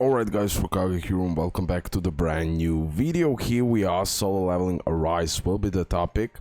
Alright guys, RoKage here and welcome back to the brand new video. Here we are, solo leveling Arise will be the topic.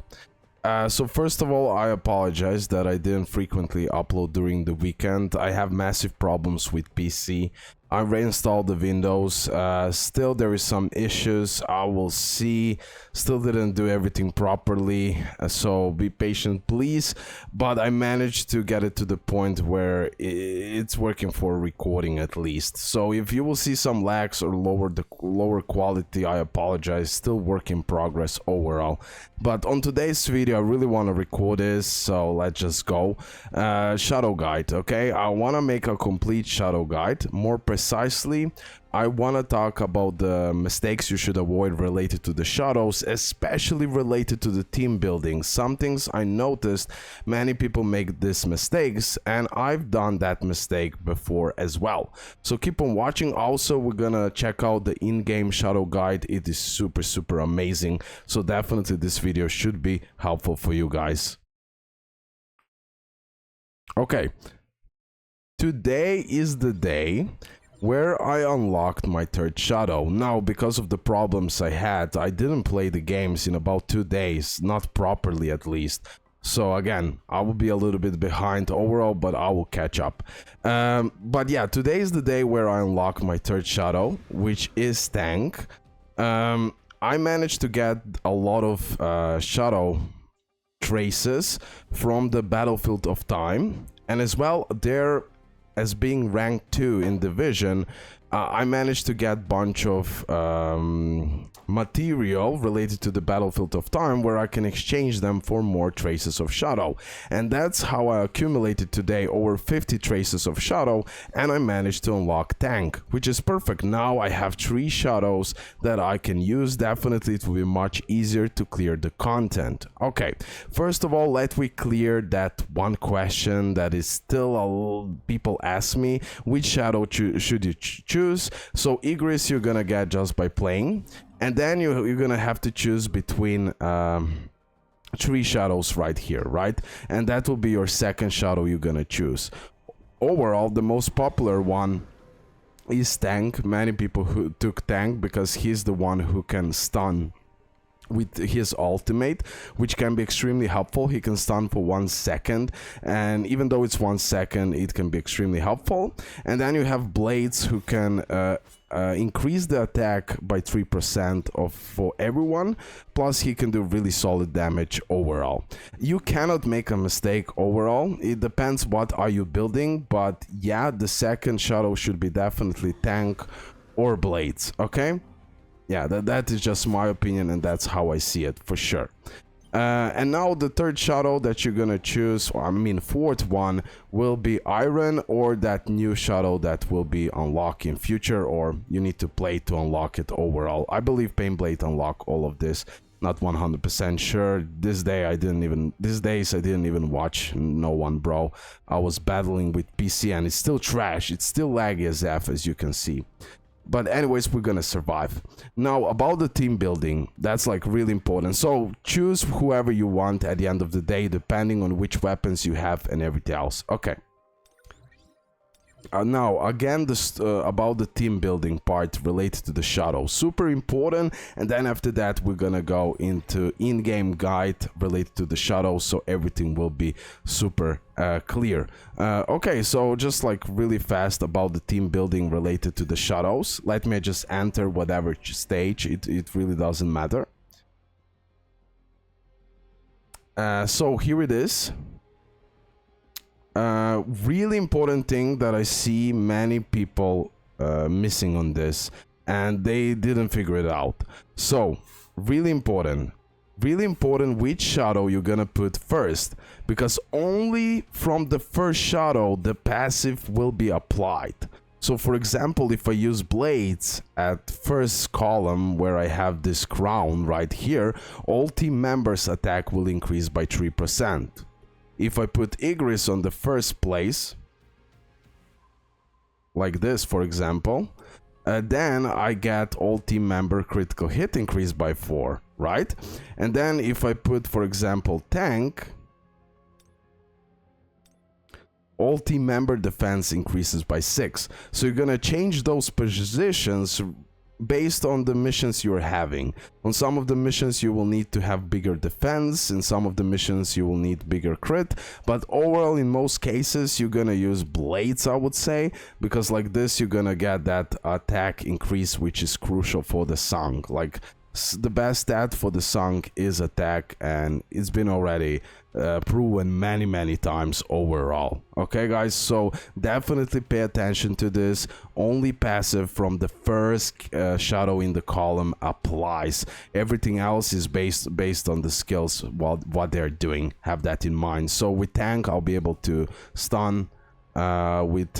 So first of all, I apologize that I didn't frequently upload during the weekend. I have massive problems with PC. I reinstalled the Windows, still there is some issues, I will see, still didn't do everything properly, so be patient please, but I managed to get it to the point where it's working for recording at least. So if you will see some lags or lower quality, I apologize, still work in progress overall. But on today's video, I really want to record this, so let's just go. Shadow guide, okay? I want to make a complete shadow guide, more precisely. I want to talk about the mistakes you should avoid related to the shadows, especially related to the team building. Some things I noticed many people make these mistakes, and I've done that mistake before as well. So keep on watching. Also, we're gonna check out the in-game shadow guide. It is super amazing. So definitely this video should be helpful for you guys. Okay, today is the day where I unlocked my third shadow. Now, because of the problems I had, I didn't play the games in about 2 days, not properly at least. So again, I will be a little bit behind overall, but I will catch up. But yeah, today is the day where I unlock my third shadow, which is tank. I managed to get a lot of shadow traces from the Battlefield of Time, and as well there, as being ranked 2 in division, I managed to get a bunch of material related to the Battlefield of Time where I can exchange them for more traces of shadow. And that's how I accumulated today over 50 traces of shadow, and I managed to unlock tank, which is perfect. Now I have 3 shadows that I can use. Definitely it will be much easier to clear the content. Okay, first of all, let me clear that one question that is still people ask me: which shadow should you choose? So Igris you're gonna get just by playing, and then you're gonna have to choose between 3 shadows right here, right? And that will be your second shadow you're gonna choose. Overall, the most popular one is tank. Many people who took tank because he's the one who can stun with his ultimate, which can be extremely helpful. He can stun for 1 second, and even though it's 1 second, it can be extremely helpful. And then you have blades who can increase the attack by 3% for everyone, plus he can do really solid damage overall. You cannot make a mistake overall. It depends what are you building, but yeah, the second shadow should be definitely tank or blades, okay? Yeah, that is just my opinion, and that's how I see it for sure. And now the third shadow that you're gonna choose, or I mean fourth one, will be iron, or that new shadow that will be unlocked in future, or you need to play to unlock it overall. I believe Painblade unlock all of this. Not 100% sure. These days I didn't even watch no one, bro. I was battling with PC and it's still trash. It's still laggy as F, as you can see. But anyways, we're gonna survive. Now, about the team building, that's like really important. So choose whoever you want at the end of the day, depending on which weapons you have and everything else. Okay. Now, again, this about the team building part related to the shadow, super important. And then after that, we're gonna go into in-game guide related to the shadow, so everything will be super clear. Okay, so just like really fast about the team building related to the shadows. Let me just enter whatever stage, it really doesn't matter. So here it is. Really important thing that I see many people missing on this, and they didn't figure it out. So really important which shadow you're gonna put first, because only from the first shadow the passive will be applied. So for example, if I use blades at first column where I have this crown right here, all team members attack will increase by 3%. If I put Igris on the first place, like this for example, then I get all team member critical hit increase by 4, right? And then if I put, for example, tank, all team member defense increases by 6. So you're gonna change those positions based on the missions you're having. On some of the missions you will need to have bigger defense, in some of the missions you will need bigger crit, but overall in most cases you're gonna use blades, I would say, because like this you're gonna get that attack increase, which is crucial for the Sung. Like the best stat for the Sung is attack, and it's been already proven many times overall. Okay guys, so definitely pay attention to this. Only passive from the first shadow in the column applies. Everything else is based on the skills, what they're doing. Have that in mind. So with tank I'll be able to stun, with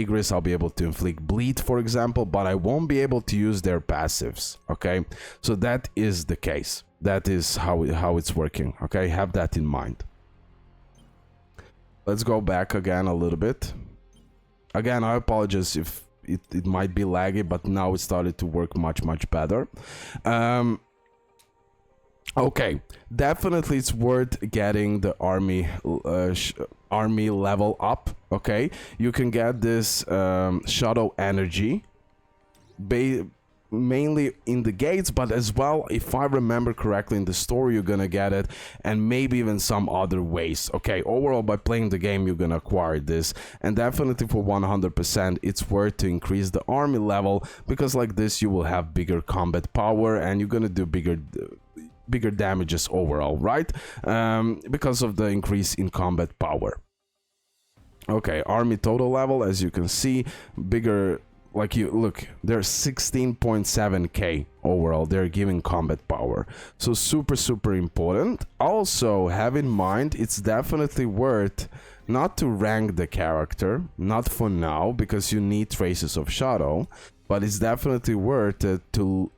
Igris I'll be able to inflict bleed, for example, but I won't be able to use their passives. Okay, so that is the case. That is how it's working. Okay, have that in mind. Let's go back again a little bit. Again, I apologize if it might be laggy, but now it started to work much better. Okay, definitely it's worth getting the army level up. Okay, you can get this shadow energy mainly in the gates, but as well, if I remember correctly, in the story you're gonna get it, and maybe even some other ways. Okay, overall by playing the game you're gonna acquire this, and definitely for 100% it's worth to increase the army level, because like this you will have bigger combat power and you're gonna do bigger damages overall, right? Because of the increase in combat power. Okay, army total level, as you can see, bigger. Like you look, they're 16.7k overall. They're giving combat power, so super important. Also have in mind, it's definitely worth not to rank the character, not for now, because you need traces of shadow, but it's definitely worth to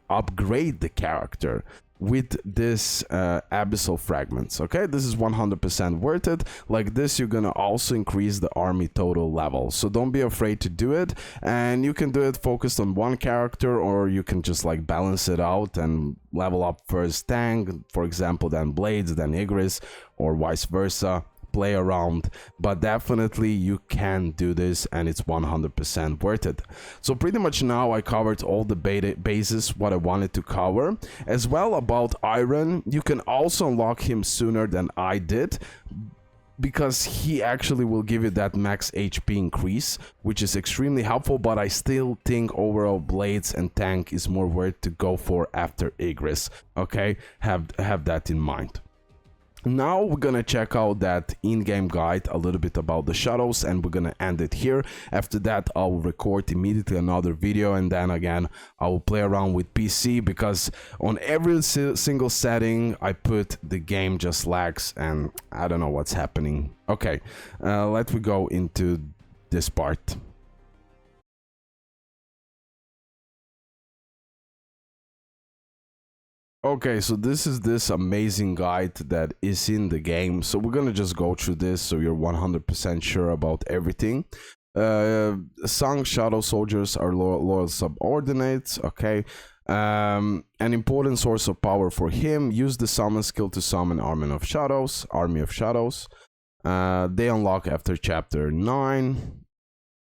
upgrade the character with this abyssal fragments. Okay, this is 100% worth it. Like this you're gonna also increase the army total level, so don't be afraid to do it, and you can do it focused on one character, or you can just like balance it out and level up first tank, for example, then blades, then Igris, or vice versa. Play around, but definitely you can do this, and it's 100% worth it. So pretty much now I covered all the bases what I wanted to cover. As well, about Iron, you can also unlock him sooner than I did, because he actually will give you that max HP increase, which is extremely helpful, but I still think overall blades and tank is more worth to go for after Igris. Okay, have that in mind. Now we're gonna check out that in-game guide, a little bit about the shadows, and we're gonna end it here. After that I'll record immediately another video, and then again I will play around with PC, because on every single setting I put, the game just lags and I don't know what's happening. Okay, let me go into this part. Okay, so this is this amazing guide that is in the game, so we're gonna just go through this so you're 100% sure about everything. Sung shadow soldiers are loyal subordinates. Okay, an important source of power for him. Use the summon skill to summon army of shadows. They unlock after chapter 9.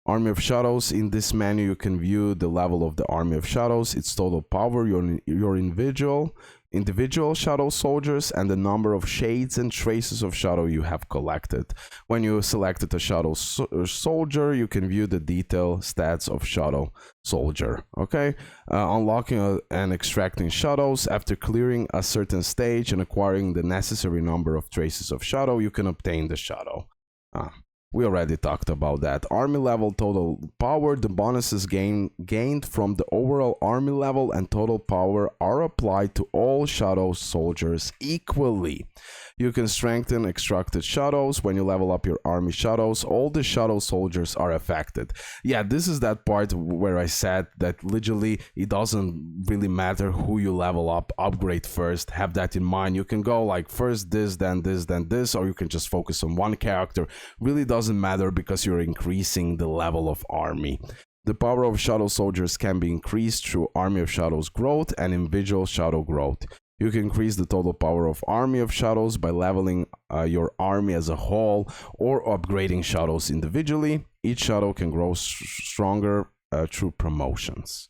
Army of Shadows. In this menu you can view the level of the Army of Shadows, its total power, your individual shadow soldiers, and the number of shades and traces of shadow you have collected. When you selected a shadow soldier, you can view the detailed stats of shadow soldier. Okay, unlocking and extracting shadows. After clearing a certain stage and acquiring the necessary number of traces of shadow, you can obtain the shadow. We already talked about that. Army level total power. The bonuses gained from the overall army level and total power are applied to all shadow soldiers equally. You can strengthen extracted shadows. When you level up your army shadows, all the shadow soldiers are affected. Yeah, this is that part where I said that literally it doesn't really matter who you level up. Upgrade first. Have that in mind. You can go like first this, then this, then this, or you can just focus on one character. Really doesn't matter, because you're increasing the level of army. The power of shadow soldiers can be increased through Army of Shadows growth and individual shadow growth. You can increase the total power of army of shadows by leveling your army as a whole or upgrading shadows individually. Each shadow can grow stronger through promotions.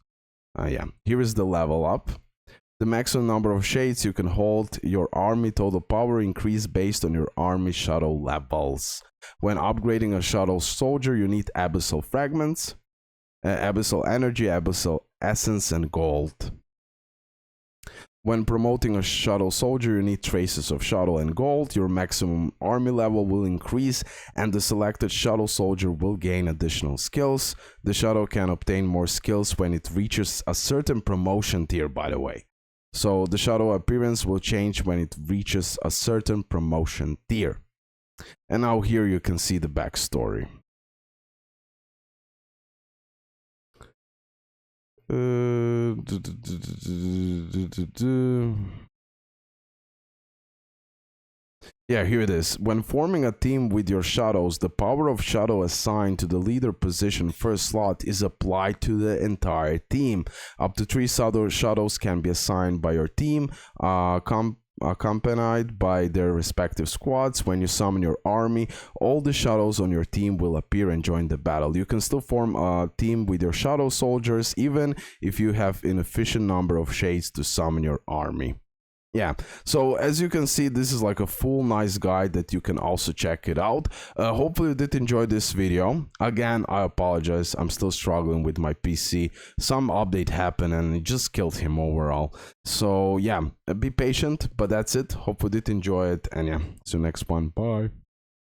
Yeah, here is the level up. The maximum number of shades you can hold. Your army total power increase based on your army shadow levels. When upgrading a shadow soldier, you need abyssal fragments, abyssal energy, abyssal essence, and gold. When promoting a shadow soldier, you need traces of shadow and gold. Your maximum army level will increase and the selected shadow soldier will gain additional skills. The shadow can obtain more skills when it reaches a certain promotion tier, by the way. So the shadow appearance will change when it reaches a certain promotion tier. And now here you can see the backstory. Yeah, here it is. When forming a team with your shadows, the power of shadow assigned to the leader position first slot is applied to the entire team. Up to 3 shadows can be assigned by your team, accompanied by their respective squads. When you summon your army, all the shadows on your team will appear and join the battle. You can still form a team with your shadow soldiers even if you have inefficient number of shades to summon your army. Yeah, so as you can see, this is like a full nice guide that you can also check it out. Hopefully you did enjoy this video. Again, I apologize, I'm still struggling with my PC. Some update happened and it just killed him overall. So yeah, be patient, but that's it. Hopefully you did enjoy it, and yeah, see you next one. Bye.